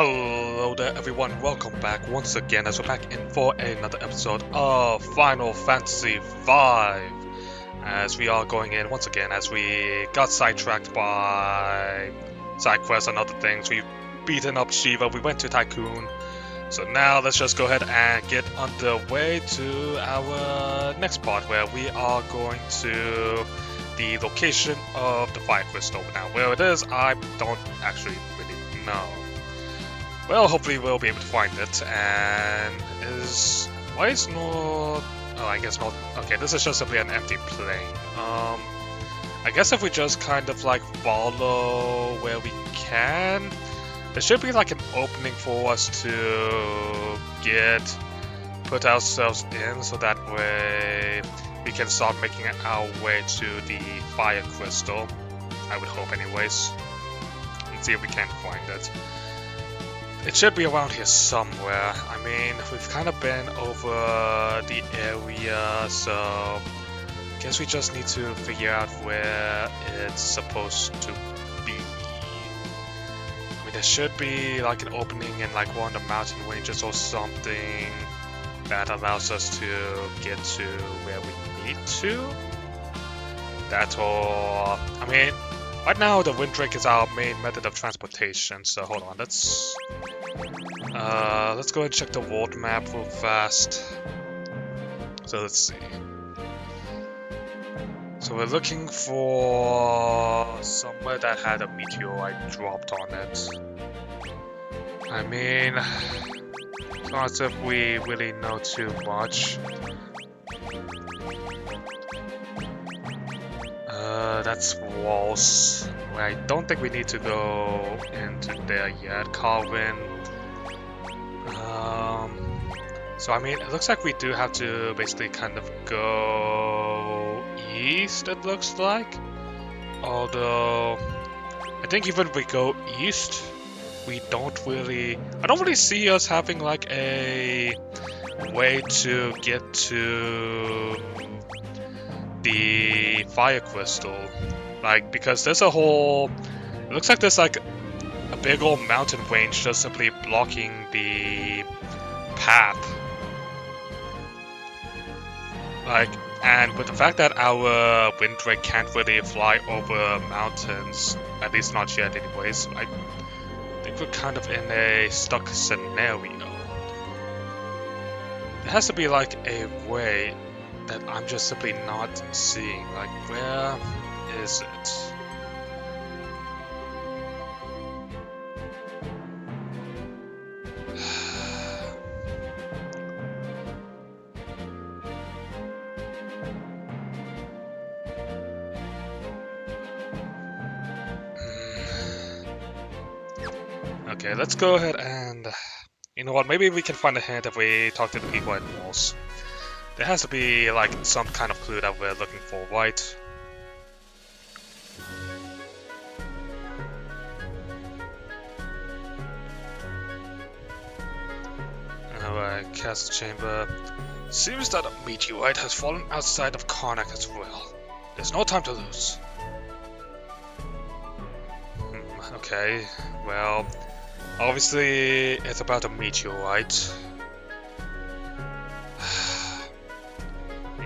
Hello there everyone, welcome back once again as we're back in for another episode of Final Fantasy V. As we are going in once again as we got sidetracked by side quests and other things. We've beaten up Shiva, we went to Tycoon. So now let's just go ahead and get underway to our next part where we are going to the location of the fire crystal. Now where it is, I don't actually really know. Well, hopefully we'll be able to find it, and why is not... Oh, I guess not... Okay, this is just simply an empty plain. I guess if we just kind of like follow where we can, there should be like an opening for us to put ourselves in, so that way we can start making our way to the fire crystal. I would hope anyways. Let's see if we can find it. It should be around here somewhere. I mean, we've kind of been over the area, so I guess we just need to figure out where it's supposed to be. I mean, there should be like an opening in like one of the mountain ranges or something that allows us to get to where we need to. That's all. I mean, right now the Wind Drake is our main method of transportation, so hold on, let's go and check the world map real fast. So let's see. So we're looking for somewhere that had a meteorite dropped on it. I mean, it's not as if we really know too much. That's walls. I don't think we need to go into there yet. Carvin. So I mean, it looks like we do have to basically kind of go east, it looks like. Although, I think even if we go east, I don't really see us having like a way to get to the fire crystal. Like, because there's a whole... It looks like there's like a big old mountain range just simply blocking the path. Like, and with the fact that our Wind Drake can't really fly over mountains, at least not yet anyways, I think we're kind of in a stuck scenario. There has to be like a way that I'm just simply not seeing. Like, where is it? Okay, let's go ahead and... You know what, maybe we can find a hint if we talk to the people at walls. There has to be like some kind of clue that we're looking for, right? Alright, castle chamber. Seems that a meteorite has fallen outside of Karnack as well. There's no time to lose. Okay, well, obviously it's about a meteorite.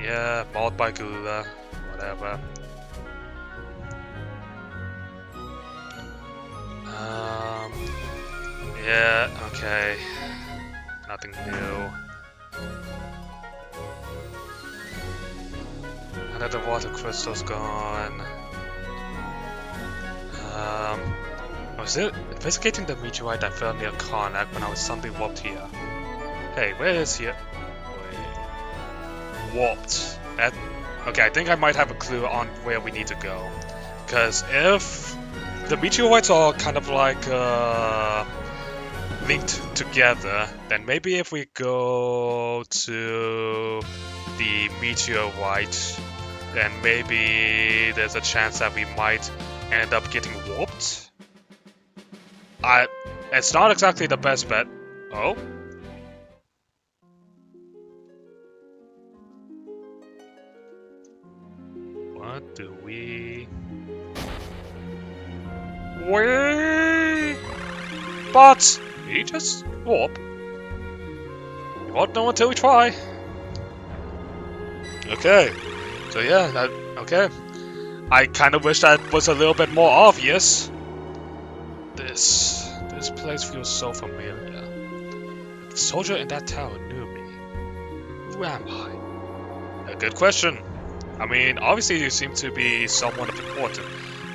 Yeah, mauled by Gula, whatever. Yeah, okay. Nothing new. Another water crystal's gone. I was investigating the meteorite I found near Karnack when I was suddenly warped here. Hey, where is here? Warped. Okay, I think I might have a clue on where we need to go. Because if the meteorites are kind of like linked together, then maybe if we go to the meteorite, then maybe there's a chance that we might end up getting warped. It's not exactly the best bet. Oh? What do we... Wait! But Did he just warp? You won't know until we try. Okay. So yeah, okay. I kind of wish that was a little bit more obvious. This place feels so familiar. The soldier in that tower knew me. Who am I? A good question. I mean, obviously you seem to be someone of importance.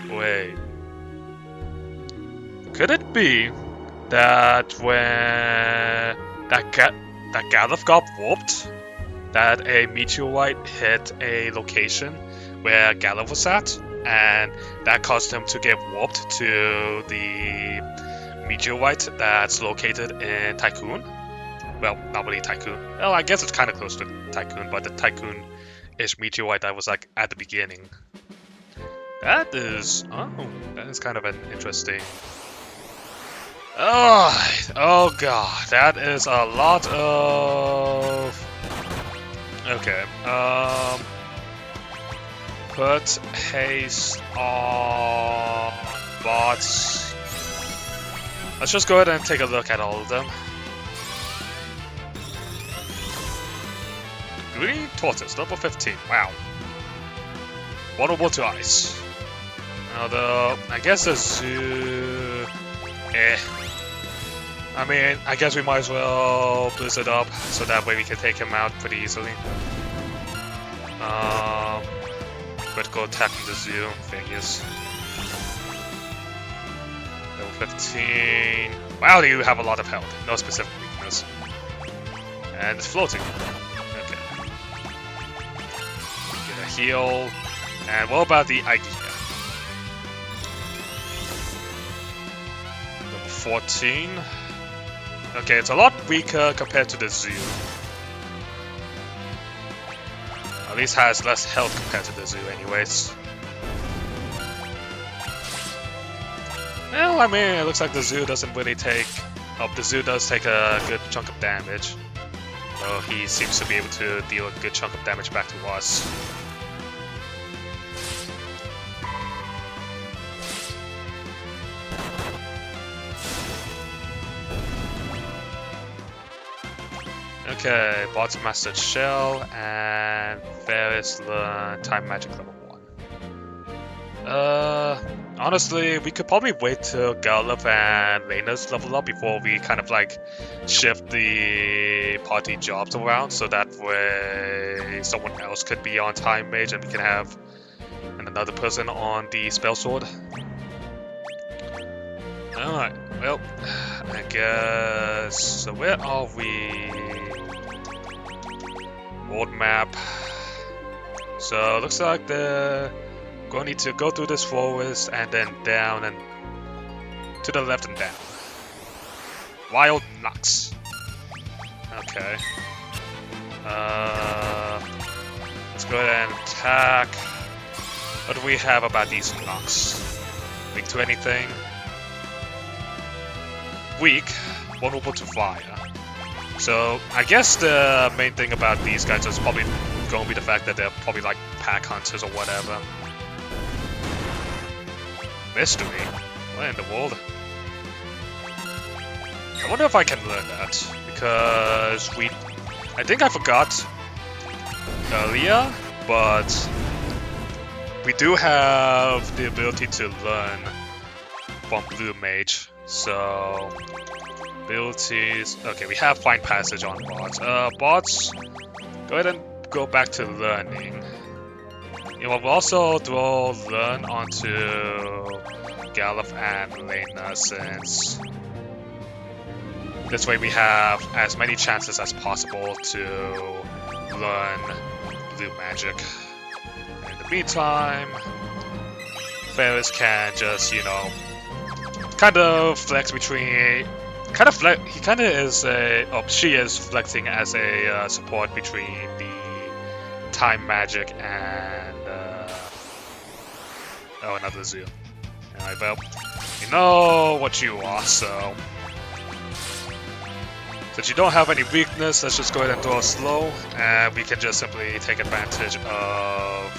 Wait. Could it be that when that Galuf got warped, that a meteorite hit a location where Galuf was at, and that caused him to get warped to the meteorite that's located in Tycoon? Well, not really Tycoon. Well, I guess it's kind of close to Tycoon, but the Tycoon-ish meteorite that was like at the beginning. That is kind of an interesting. Oh god, that is a lot of. Okay. Put haste on bots. Let's just go ahead and take a look at all of them. Green Tortoise, level 15. Wow. Vulnerable to ice. Although, I guess the zoo. I mean, I guess we might as well blizzard up so that way we can take him out pretty easily. Critical attack from the zoo, figures. Level 15. Wow, you have a lot of health. No specific weakness. And it's floating. Okay. Get a heal. And what about the idea? Level 14. Okay, it's a lot weaker compared to the zoo. At least has less health compared to the zoo anyways. Well, I mean, it looks like the zoo doesn't really take... Oh, the zoo does take a good chunk of damage. So he seems to be able to deal a good chunk of damage back to us. Okay, bots mastered Shell, and Ferris learned Time Magic level 1. Honestly, we could probably wait till Galuf and Lena's level up before we kind of like shift the party jobs around, so that way someone else could be on Time Mage and we can have another person on the Spell Sword. Alright, well, I guess... So where are we? World map. So looks like they're going to need to go through this forest and then down and to the left and down. Wild Knocks. Okay. Let's go ahead and attack. What do we have about these knocks? Weak to anything? Weak, vulnerable to fire. So I guess the main thing about these guys is probably going to be the fact that they're probably like pack hunters or whatever. Mystery? What in the world? I wonder if I can learn that, because I think I forgot earlier, but we do have the ability to learn from Blue Mage, so abilities. Okay, we have Find Passage on bots. Bots, go ahead and go back to learning. You know, we'll also throw learn onto Galuf and Lena, since this way we have as many chances as possible to learn Blue Magic. In the meantime, Ferris can just, you know, kind of flex between... he kind of is she is flexing as a support between the Time Magic and another zoo. Alright, well, you know what you are, so since you don't have any weakness, let's just go ahead and throw a slow, and we can just simply take advantage of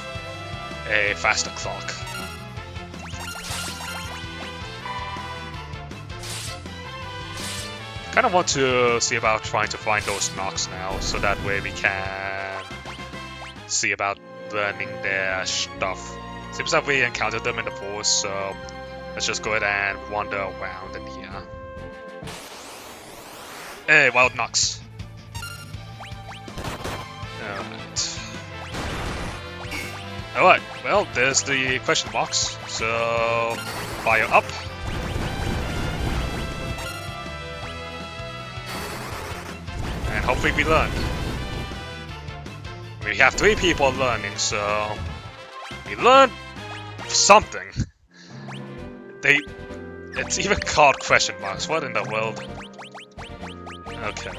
a faster clock. kind of want to see about trying to find those knocks now, so that way we can see about learning their stuff. Seems like we encountered them in the forest, so let's just go ahead and wander around in here. Hey, wild knocks. Alright. Alright, well, there's the question marks, so fire up. And hopefully we learn. We have 3 people learning, so we learned something. It's even called question marks. What in the world? Okay.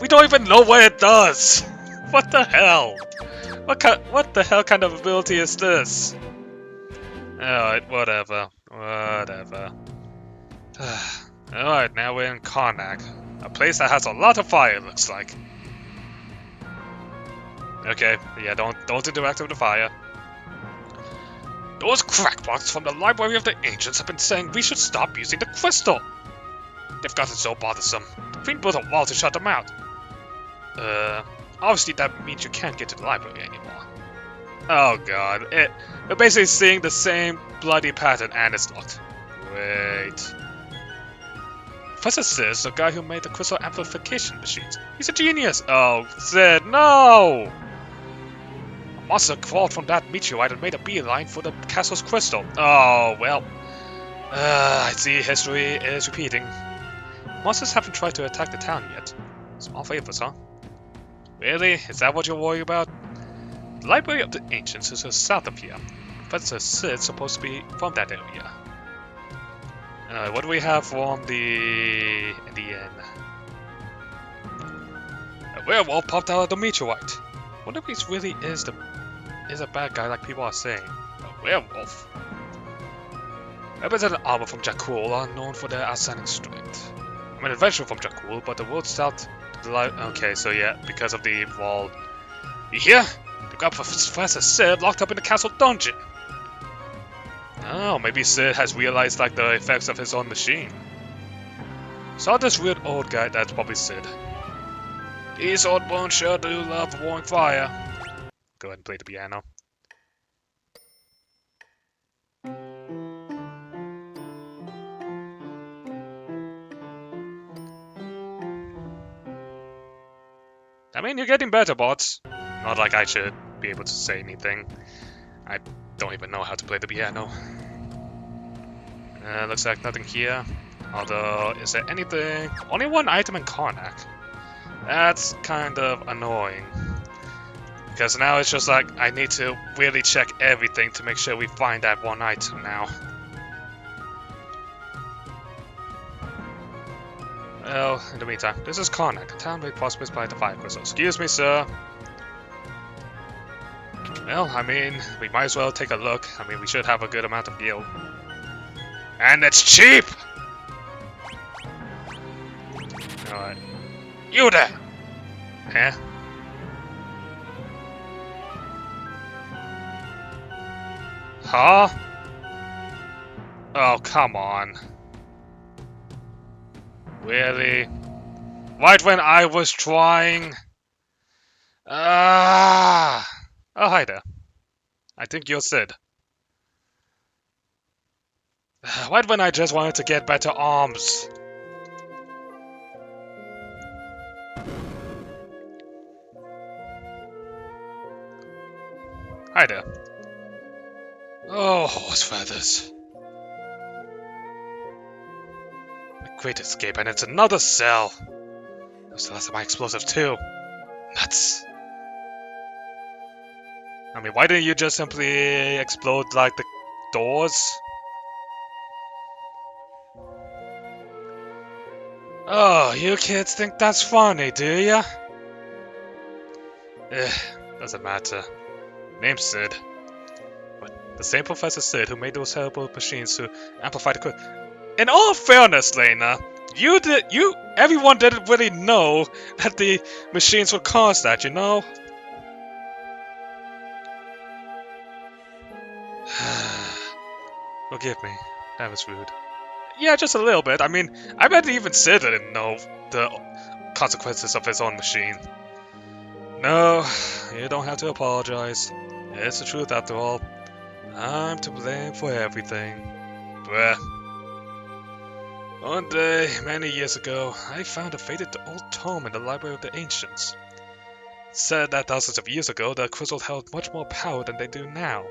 We don't even know what it does. What the hell? What the hell kind of ability is this? Alright, whatever. Whatever. Alright, now we're in Karnack. A place that has a lot of fire, it looks like. Okay, yeah, don't interact with the fire. Those crackpots from the Library of the Ancients have been saying we should stop using the crystal. They've gotten so bothersome. The Queen built a wall to shut them out. Obviously that means you can't get to the library anymore. Oh god, we're basically seeing the same bloody pattern and it's locked. Wait. Professor Sid, the guy who made the crystal amplification machines. He's a genius! Oh, Sid, no! A monster crawled from that meteorite and made a beeline for the castle's crystal. Oh, well. I see history is repeating. Monsters haven't tried to attack the town yet. Small favors, huh? Really? Is that what you're worried about? The Library of the Ancients is just south of here. Professor Sid's supposed to be from that area. What do we have from the inn? A werewolf popped out of the meteorite. Wonder if he really is a bad guy like people are saying. A werewolf. Weapons and armor from Jakul are known for their outstanding strength. I'm an adventurer from Jakul, but the world south to the okay, so yeah, because of the wall. You hear? They've got Professor Sid locked up in the castle dungeon. Oh, maybe Sid has realized like the effects of his own machine. Saw this weird old guy, that's probably Sid. These old bones sure do love warming fire. Go ahead and play the piano. I mean, you're getting better, bots. Not like I should be able to say anything. I don't even know how to play the piano. Looks like nothing here. Although, is there anything? Only one item in Karnack. That's kind of annoying. Because now it's just like, I need to really check everything to make sure we find that one item now. Well, in the meantime, this is Karnack, a town made prosperous by the fire crystal. Excuse me, sir. Well, I mean, we might as well take a look. I mean, we should have a good amount of yield. And it's cheap! Alright. You there! Huh? Huh? Oh, come on. Really? Right when I was trying? Ah! Oh, hi there. I think you're Sid. Right when I just wanted to get better arms. Hi there. Oh, horse feathers. A great escape, and it's another cell. Those cells are my explosives too. Nuts. I mean, why didn't you just simply explode like the doors? Oh, you kids think that's funny, do ya? Doesn't matter. Name's Sid. But the same Professor Sid who made those terrible machines to amplify the In all fairness, Lena, everyone didn't really know that the machines would cause that, you know? Forgive me, that was rude. Yeah, just a little bit. I mean, I bet even Sid didn't know the consequences of his own machine. No, you don't have to apologize. It's the truth after all. I'm to blame for everything. Bleh. One day, many years ago, I found a faded old tome in the Library of the Ancients. It said that thousands of years ago, the crystals held much more power than they do now.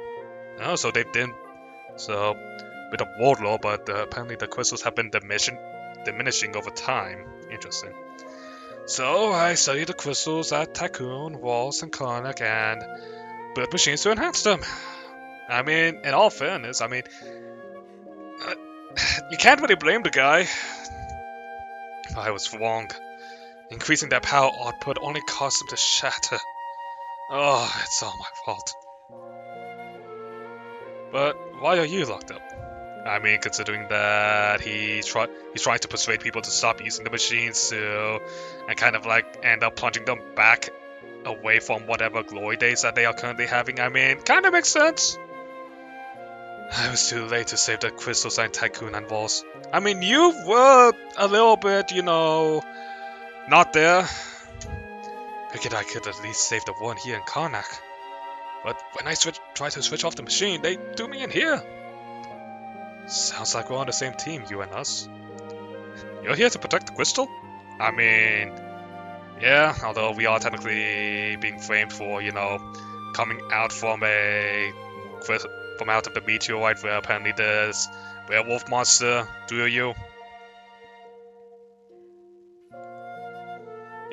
Oh, so they didn't. So, bit of world lore, but apparently the crystals have been diminishing over time. Interesting. So, I studied the crystals at Tycoon, Walls, and Karnack, and built machines to enhance them. I mean, in all fairness, you can't really blame the guy. I was wrong. Increasing their power output only caused them to shatter. Oh, it's all my fault. But why are you locked up? I mean, considering that he's trying to persuade people to stop using the machines and kind of like end up plunging them back away from whatever glory days that they are currently having. I mean, kind of makes sense. I was too late to save the crystals and Tycoon and Walls. I mean, you were a little bit, not there. Figured I could at least save the one here in Karnack. But when I try to switch off the machine, they threw me in here. Sounds like we're on the same team, you and us. You're here to protect the crystal? I mean, yeah, although we are technically being framed for, coming out from out of the meteorite where apparently there's werewolf monster, do you?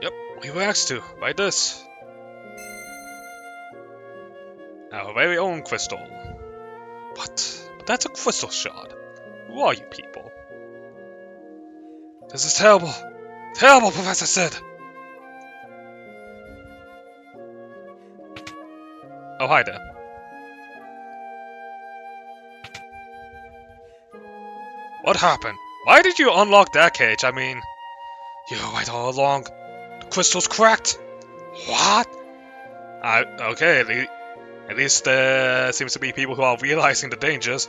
Yep, we were asked to, by this. Our very own crystal. But that's a crystal shard. Who are you people? This is terrible. Terrible, Professor Sid! Oh, hi there. What happened? Why did you unlock that cage? I mean, you were right all along. The crystal's cracked. What? Okay, at least there seems to be people who are realizing the dangers.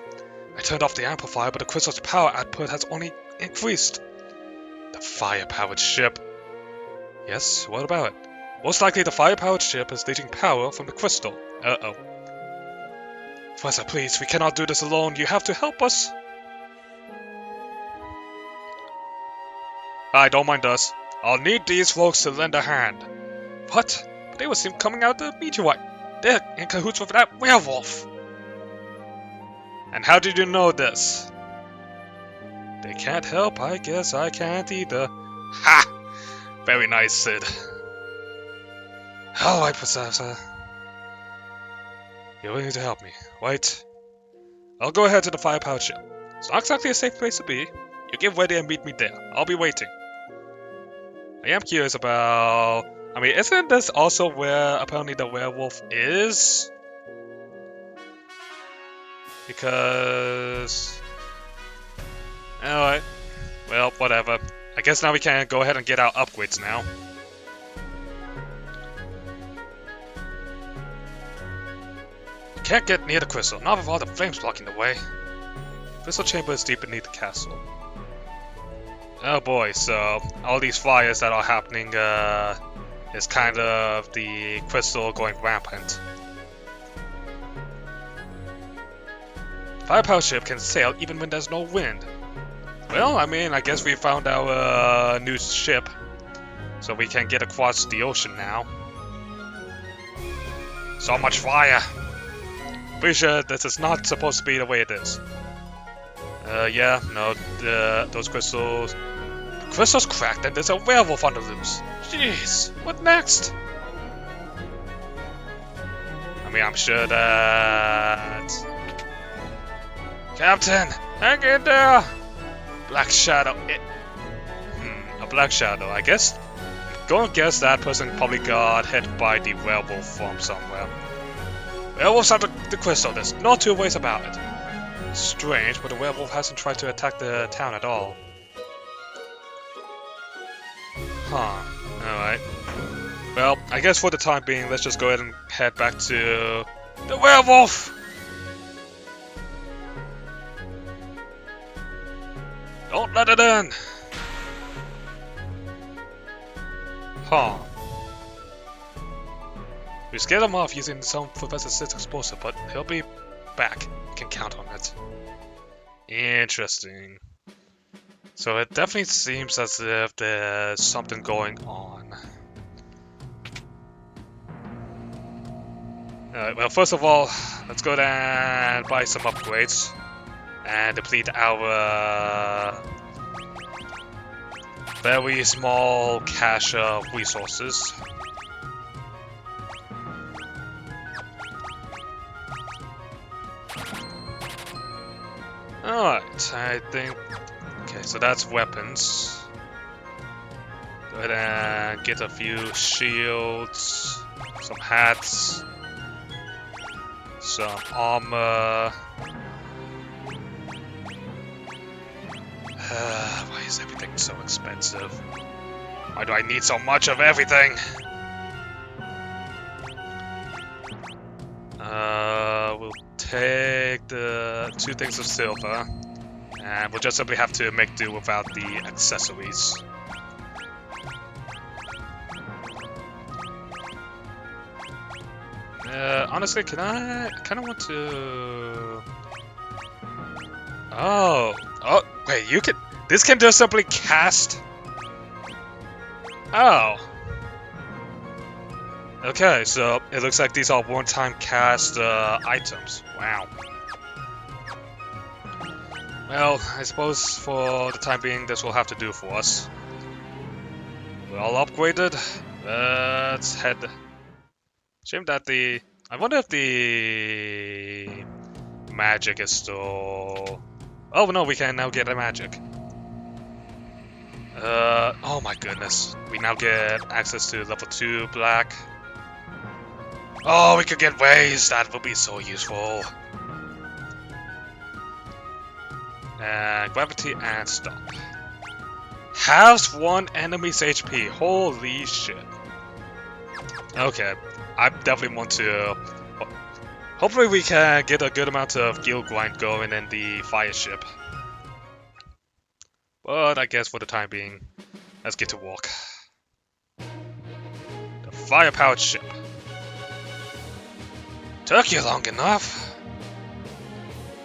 I turned off the amplifier, but the crystal's power output has only increased. The fire-powered ship. Yes, what about it? Most likely the fire-powered ship is leaching power from the crystal. Uh-oh. Professor, please, we cannot do this alone. You have to help us. Don't mind us. I'll need these folks to lend a hand. What? But they were seen coming out of the meteorite. They're in cahoots with that werewolf. And how did you know this? They can't help, I guess I can't either. Ha! Very nice, Sid. Alright, Professor. You're willing to help me, right? I'll go ahead to the fire-powered ship. It's not exactly a safe place to be. You get ready and meet me there. I'll be waiting. I am curious about... I mean, isn't this also where apparently the werewolf is? Because... Alright. Well, whatever. I guess now we can go ahead and get our upgrades now. Can't get near the crystal, not with all the flames blocking the way. Crystal chamber is deep beneath the castle. Oh boy, so all these fires that are happening is kind of the crystal going rampant. Firepower ship can sail even when there's no wind. Well, I mean, I guess we found our new ship, so we can get across the ocean now. So much fire! Pretty sure this is not supposed to be the way it is. Yeah, no, those crystals... The crystal's cracked and there's a werewolf on the loose. Jeez, what next? I mean, I'm sure that... Captain, hang in there! Black Shadow. A Black Shadow, I guess. Go and guess that person probably got hit by the werewolf from somewhere. Werewolves have the crystal, there's no two ways about it. Strange, but the werewolf hasn't tried to attack the town at all. Huh, alright. Well, I guess for the time being, let's just go ahead and head back to the werewolf! Don't let it in! Huh. We scared him off using some Professor Sid's explosive, but he'll be back. You can count on it. Interesting. So it definitely seems as if there's something going on. Well, first of all, let's go down and buy some upgrades and deplete our very small cache of resources. Alright, I think... Okay, so that's weapons. Go ahead and get a few shields, some hats, some armor. Why is everything so expensive? Why do I need so much of everything? We'll take the 2 things of silver, and we'll just simply have to make do without the accessories. Honestly, I kind of want to... Oh, wait, you can... This can just simply cast... Oh. Okay, so it looks like these are one-time cast items. Wow. Well, I suppose for the time being this will have to do for us. We're all upgraded. Let's head... Shame that the... I wonder if the... magic is still... Oh no, we can now get a magic. Oh my goodness. We now get access to level 2 black. Oh, we could get ways. That would be so useful. And gravity and stop. Halves one enemy's HP. Holy shit. Okay. I definitely want to... Hopefully we can get a good amount of guild grind going in the fire ship. But I guess for the time being, let's get to work. The fire-powered ship. Took you long enough.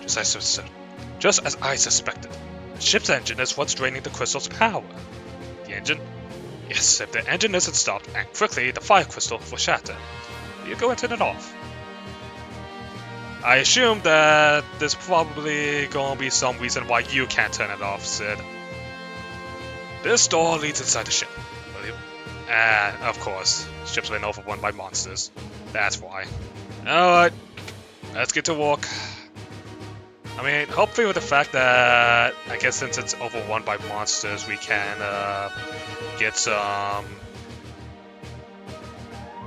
Just as I suspected. The ship's engine is what's draining the crystal's power. The engine? Yes, if the engine isn't stopped, and quickly, the fire crystal will shatter. You go and turn it off. I assume that there's probably gonna be some reason why you can't turn it off, Sid. This door leads inside the ship. And, of course, ship's been overrun by monsters. That's why. Alright, let's get to work. I mean, hopefully with the fact that, I guess since it's overrun by monsters, we can get some...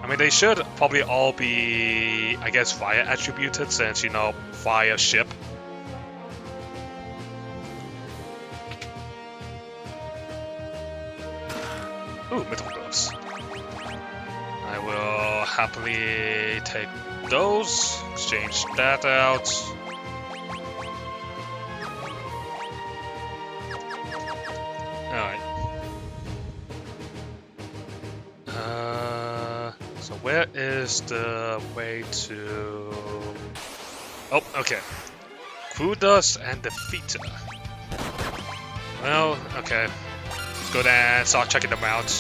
I mean, they should probably all be, I guess, fire attributed since, you know, fire ship. Ooh, metal gloves. I will happily take those, exchange that out. Alright. So where is the way to... Oh, okay. Crew dust and defeater. Well, okay. Let's go down and start checking them out.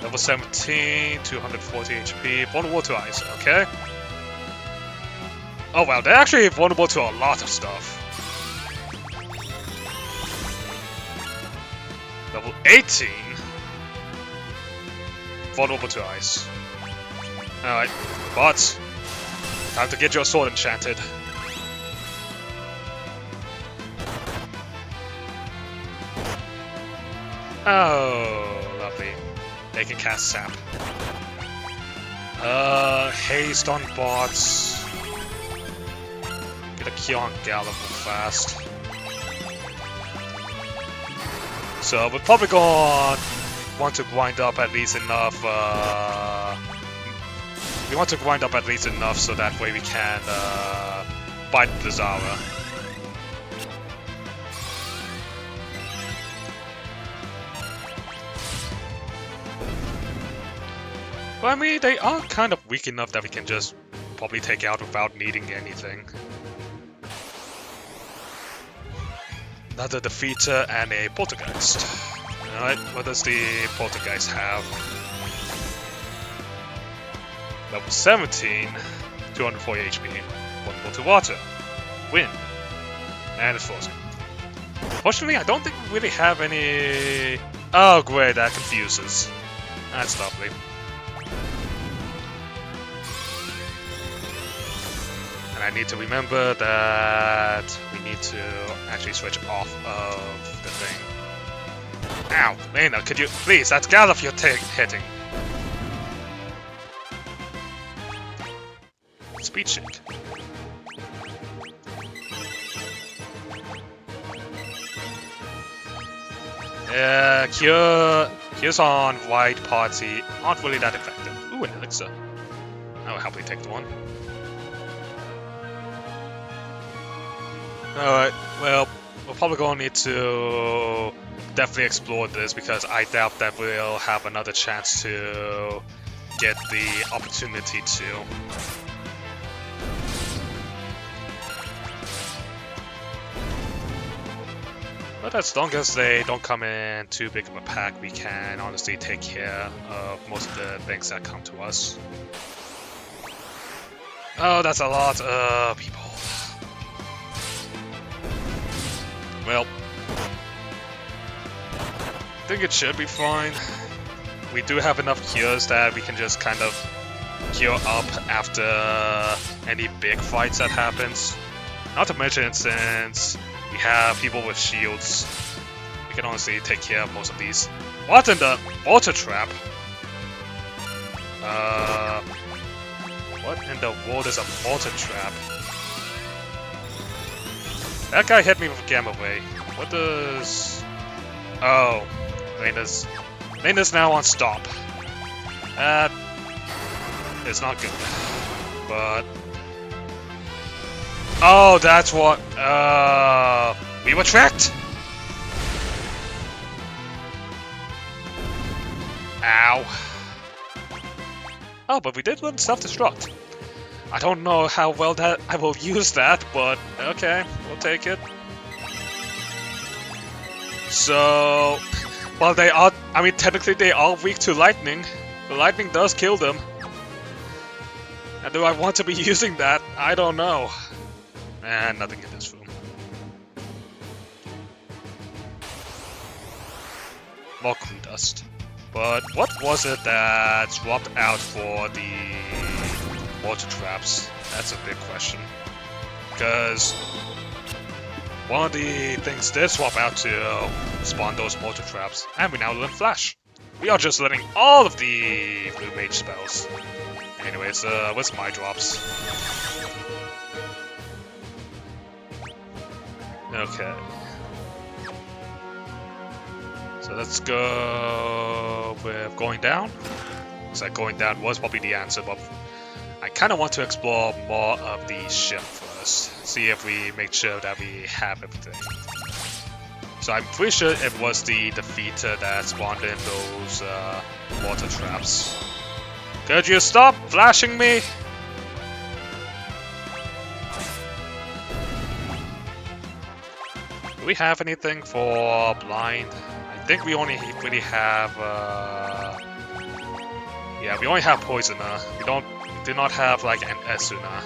Level 17, 240 HP, vulnerable to ice, okay. Oh wow, they're actually vulnerable to a lot of stuff. Level 18, vulnerable to ice. Alright, but time to get your sword enchanted. Oh, lovely. They can cast sap. Haste on bots. Get a Kion Gallop fast. So we're probably gonna want to grind up at least enough. We want to grind up at least enough so that way we can bite the Zara. But I mean, they are kind of weak enough that we can just probably take out without needing anything. Another defeater and a poltergeist. Alright, what does the poltergeist have? Level 17, 240 HP, vulnerable to water, wind, and it's frozen. Fortunately, I don't think we really have any... Oh great, that confuses. That's lovely. And I need to remember that we need to actually switch off of the thing. Ow! Lena, could you please, that's get off your hitting. Speed shake. Cures on white party aren't really that effective. Ooh, an elixir. I will happily take the one. Alright, well, we're probably going to need to definitely explore this because I doubt that we'll have another chance to get the opportunity to. But as long as they don't come in too big of a pack, we can honestly take care of most of the things that come to us. Oh, that's a lot of people. Well, I think it should be fine. We do have enough cures that we can just kind of cure up after any big fights that happens. Not to mention, since we have people with shields, we can honestly take care of most of these. What in the water trap? What in the world is a water trap? That guy hit me with a gamma ray. What does... Oh, Lena's now on stop. That is not good. But... Oh, that's what... we were tricked! Ow. Oh, but we did learn self-destruct. I don't know how well that I will use that, but okay, we'll take it. So, well, they are, I mean, technically they are weak to lightning. The lightning does kill them. And do I want to be using that? I don't know. And nothing in this room. More crew dust. But what was it that swapped out for the water traps? That's a big question. Because one of the things did swap out to spawn those water traps, and we now learn Flash. We are just learning all of the blue mage spells. Anyways, what's my drops? Okay. So let's go with going down. Looks like going down was probably the answer, but I kind of want to explore more of the ship first. See if we make sure that we have everything. So I'm pretty sure it was the defeater that spawned in those water traps. Could you stop flashing me? Do we have anything for blind? I think we only really have yeah, we only have poisoner. We do not have like an Esuna.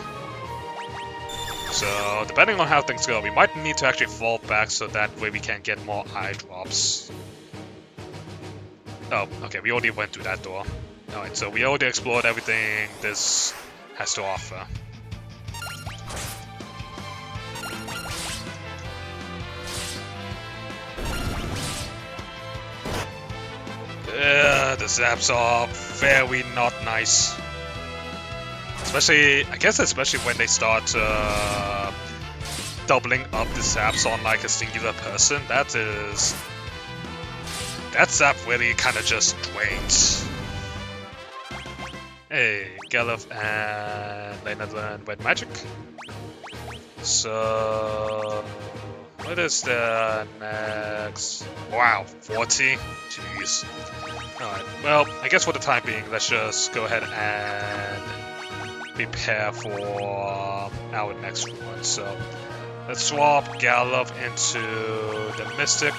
So depending on how things go, we might need to actually fall back so that way we can get more eye drops. Oh, okay, we already went through that door. Alright, so we already explored everything this has to offer. The zaps are very not nice. Especially, I guess especially when they start doubling up the zaps on like a singular person. That zap really kind of just drains. Hey, Galuf and Lena learn Wet Magic. So... What is the next? Wow, 40? Jeez. Alright, well, I guess for the time being, let's just go ahead and prepare for our next one. So, let's swap Gallop into the Mystic.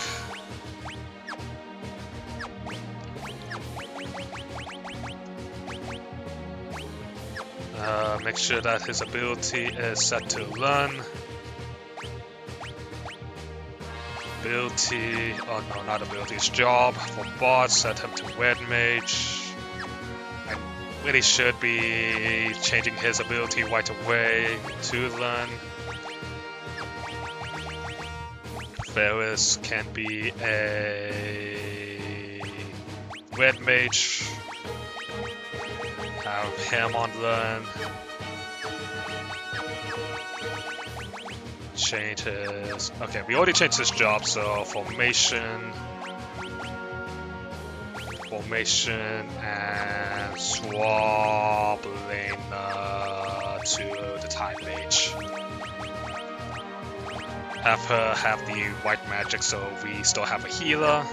Make sure that his ability is set to learn. Ability, oh no, not ability, it's job for bot, set him to Red Mage. I really should be changing his ability right away to learn. Ferris can be a Red Mage. Have him on learn. Change his... Okay, we already changed his job, so formation, and swap Lena to the Time Mage. Have her have the white magic, so we still have a healer.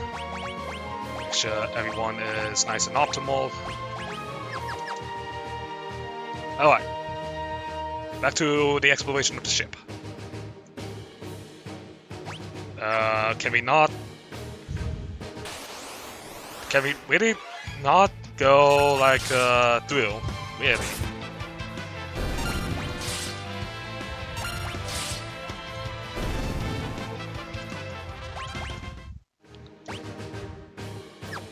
Make sure everyone is nice and optimal. Alright, back to the exploration of the ship. Can we not... Can we really not go like through? Really?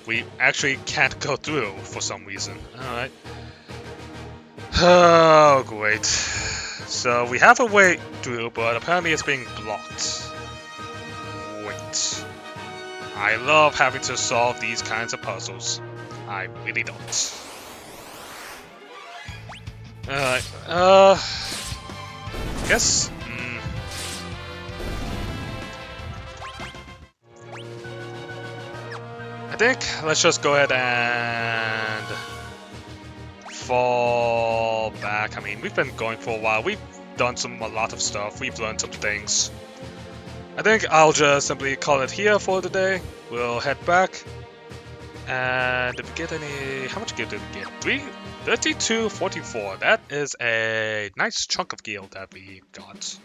We actually can't go through for some reason. Alright. Oh, great. So we have a way through, but apparently it's being blocked. Wait. I love having to solve these kinds of puzzles. I really don't. Guess... I think let's just go ahead and fall back. I mean, we've been going for a while. We've done a lot of stuff. We've learned some things. I think I'll just simply call it here for the day. We'll head back. And did we get any... How much gear did we get? 3244. That is a nice chunk of gear that we got.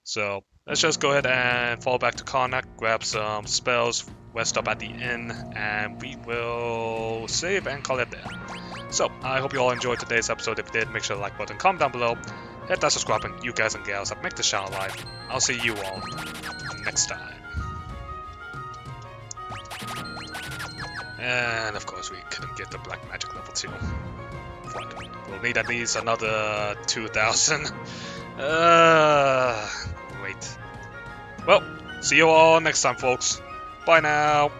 So let's just go ahead and fall back to Karnack, grab some spells, rest up at the inn, and we will save and call it there. So, I hope you all enjoyed today's episode. If you did, make sure to like button, comment down below, hit that subscribe button, you guys and gals that make this channel alive. I'll see you all next time. And of course we couldn't get the black magic level 2. What? We'll need at least another 2000. Wait. Well, see you all next time, folks. Bye now.